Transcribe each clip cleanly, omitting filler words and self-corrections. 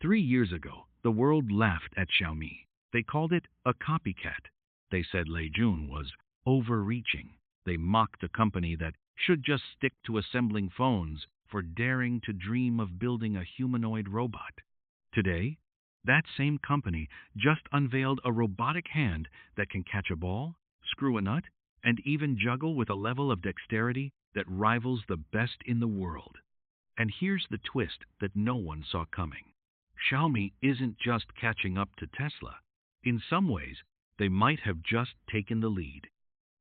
3 years ago, the world laughed at Xiaomi. They called it a copycat. They said Lei Jun was overreaching. They mocked a company that should just stick to assembling phones for daring to dream of building a humanoid robot. Today, that same company just unveiled a robotic hand that can catch a ball, screw a nut, and even juggle with a level of dexterity that rivals the best in the world. And here's the twist that no one saw coming. Xiaomi isn't just catching up to Tesla. In some ways, they might have just taken the lead.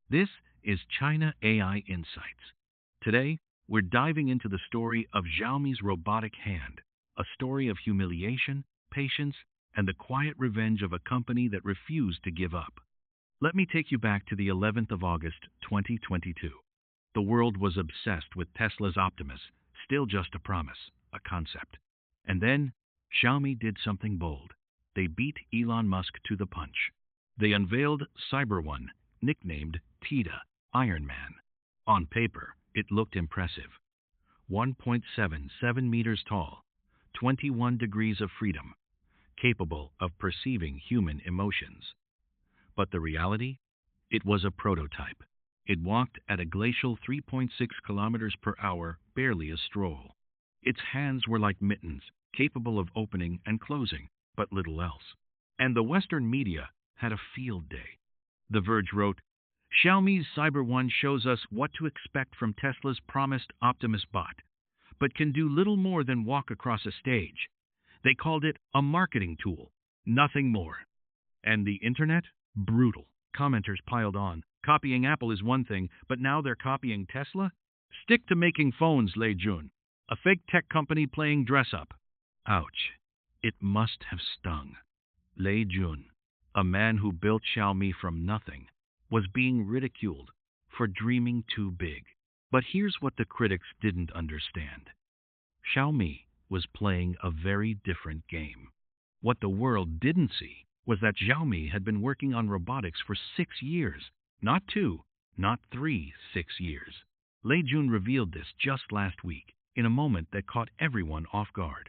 This is China AI Insights. Today, we're diving into the story of Xiaomi's robotic hand, a story of humiliation, patience, and the quiet revenge of a company that refused to give up. Let me take you back to the 11th of August, 2022. The world was obsessed with Tesla's Optimus, still just a promise, a concept. And then, Xiaomi did something bold. They beat Elon Musk to the punch. They unveiled Cyber One, nicknamed Tita, Iron Man. On paper, it looked impressive. 1.77 meters tall, 21 degrees of freedom, capable of perceiving human emotions. But the reality? It was a prototype. It walked at a glacial 3.6 kilometers per hour, barely a stroll. Its hands were like mittens, capable of opening and closing, but little else. And the Western media had a field day. The Verge wrote, Xiaomi's Cyber One shows us what to expect from Tesla's promised Optimus bot, but can do little more than walk across a stage. They called it a marketing tool, nothing more. And the internet? Brutal. Commenters piled on. Copying Apple is one thing, but now they're copying Tesla? Stick to making phones, Lei Jun. A fake tech company playing dress-up. Ouch. It must have stung. Lei Jun, a man who built Xiaomi from nothing, was being ridiculed for dreaming too big. But here's what the critics didn't understand. Xiaomi was playing a very different game. What the world didn't see was that Xiaomi had been working on robotics for 6 years. Not 2, not 3, 6 years. Lei Jun revealed this just last week, in a moment that caught everyone off guard.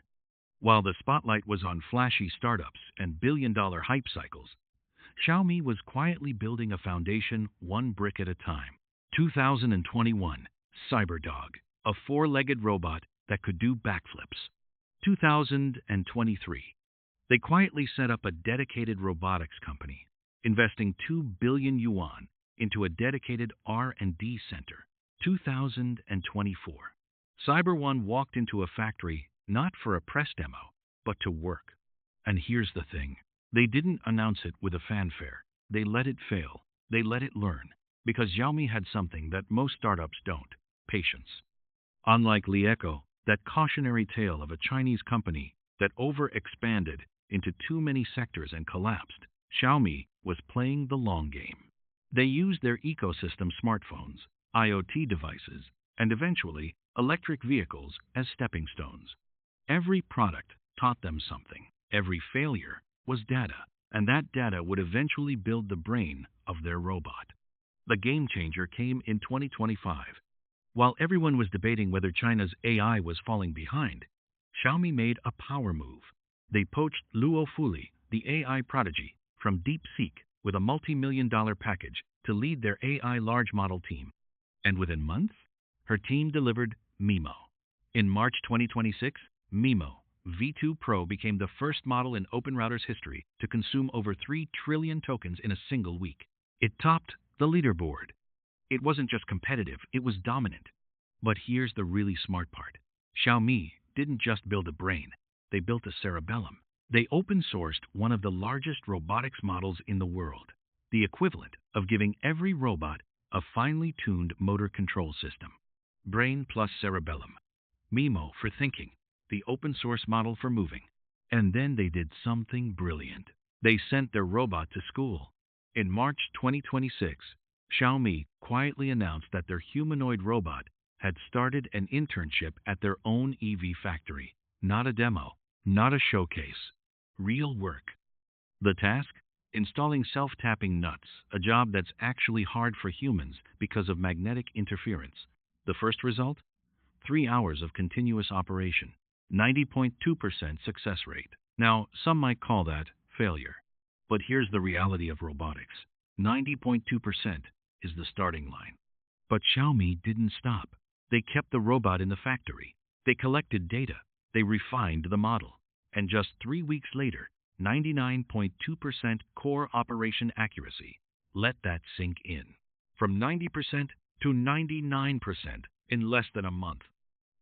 While the spotlight was on flashy startups and billion-dollar hype cycles, Xiaomi was quietly building a foundation one brick at a time. 2021, Cyberdog, a four-legged robot that could do backflips. 2023, they quietly set up a dedicated robotics company, investing 2 billion yuan into a dedicated R&D center. 2024, Cyber One walked into a factory not for a press demo, but to work. And here's the thing. They didn't announce it with a fanfare. They let it fail. They let it learn. Because Xiaomi had something that most startups don't: patience. Unlike Lieco, that cautionary tale of a Chinese company that overexpanded into too many sectors and collapsed, Xiaomi was playing the long game. They used their ecosystem smartphones, IoT devices, and eventually electric vehicles as stepping stones. Every product taught them something. Every failure was data, and that data would eventually build the brain of their robot. The game changer came in 2025. While everyone was debating whether China's AI was falling behind, Xiaomi made a power move. They poached Luo Fuli, the AI prodigy, from DeepSeek with a multi-million-dollar package to lead their AI large model team. And within months, her team delivered MiMo. In March 2026, MiMo V2 Pro became the first model in OpenRouter's history to consume over 3 trillion tokens in a single week. It topped the leaderboard. It wasn't just competitive, it was dominant. But here's the really smart part. Xiaomi didn't just build a brain, they built a cerebellum. They open-sourced one of the largest robotics models in the world, the equivalent of giving every robot a finely tuned motor control system. Brain plus cerebellum. MiMo for thinking, the open-source model for moving. And then they did something brilliant. They sent their robot to school. In March 2026, Xiaomi quietly announced that their humanoid robot had started an internship at their own EV factory. Not a demo, not a showcase. Real work. The task? Installing self-tapping nuts, a job that's actually hard for humans because of magnetic interference. The first result? 3 hours of continuous operation. 90.2% success rate. Now, some might call that failure. But here's the reality of robotics. 90.2% is the starting line. But Xiaomi didn't stop. They kept the robot in the factory. They collected data. They refined the model. And just 3 weeks later, 99.2% core operation accuracy. Let that sink in. From 90% to 99% in less than a month.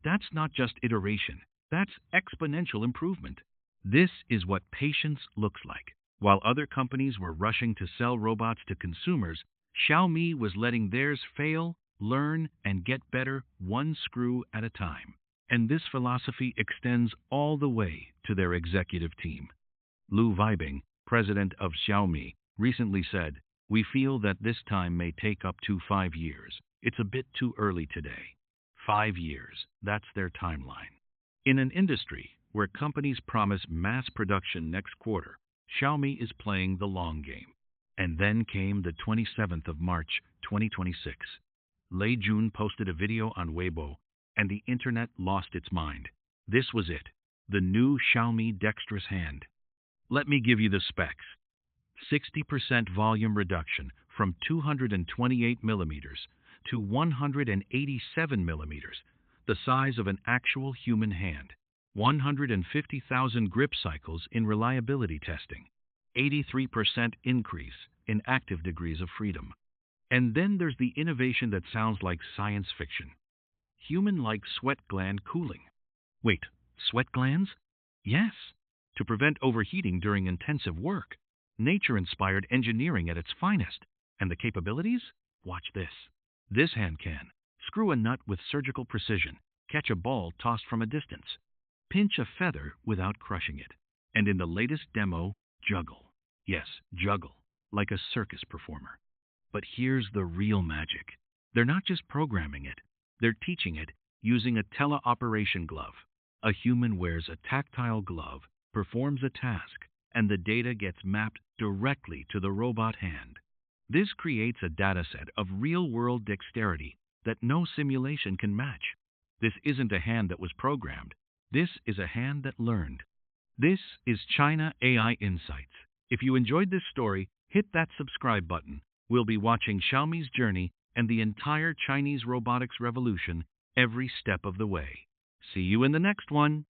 That's not just iteration. That's exponential improvement. This is what patience looks like. While other companies were rushing to sell robots to consumers, Xiaomi was letting theirs fail, learn, and get better one screw at a time. And this philosophy extends all the way to their executive team. Lu Weibing, president of Xiaomi, recently said, "We feel that this time may take up to 5 years. It's a bit too early today." 5 years, that's their timeline. In an industry where companies promise mass production next quarter, Xiaomi is playing the long game. And then came the 27th of March, 2026. Lei Jun posted a video on Weibo, and the internet lost its mind. This was it, the new Xiaomi Dexterous hand. Let me give you the specs. 60% volume reduction from 228 millimeters to 187 millimeters, the size of an actual human hand. 150,000 grip cycles in reliability testing. 83% increase in active degrees of freedom. And then there's the innovation that sounds like science fiction. Human-like sweat gland cooling. Wait, sweat glands? Yes, to prevent overheating during intensive work. Nature-inspired engineering at its finest. And the capabilities? Watch this. This hand can screw a nut with surgical precision, catch a ball tossed from a distance, pinch a feather without crushing it. And in the latest demo, juggle. Yes, juggle, like a circus performer. But here's the real magic. They're not just programming it. They're teaching it using a teleoperation glove. A human wears a tactile glove, performs a task, and the data gets mapped directly to the robot hand. This creates a dataset of real-world dexterity that no simulation can match. This isn't a hand that was programmed. This is a hand that learned. This is China AI Insights. If you enjoyed this story, hit that subscribe button. We'll be watching Xiaomi's journey and the entire Chinese robotics revolution every step of the way. See you in the next one.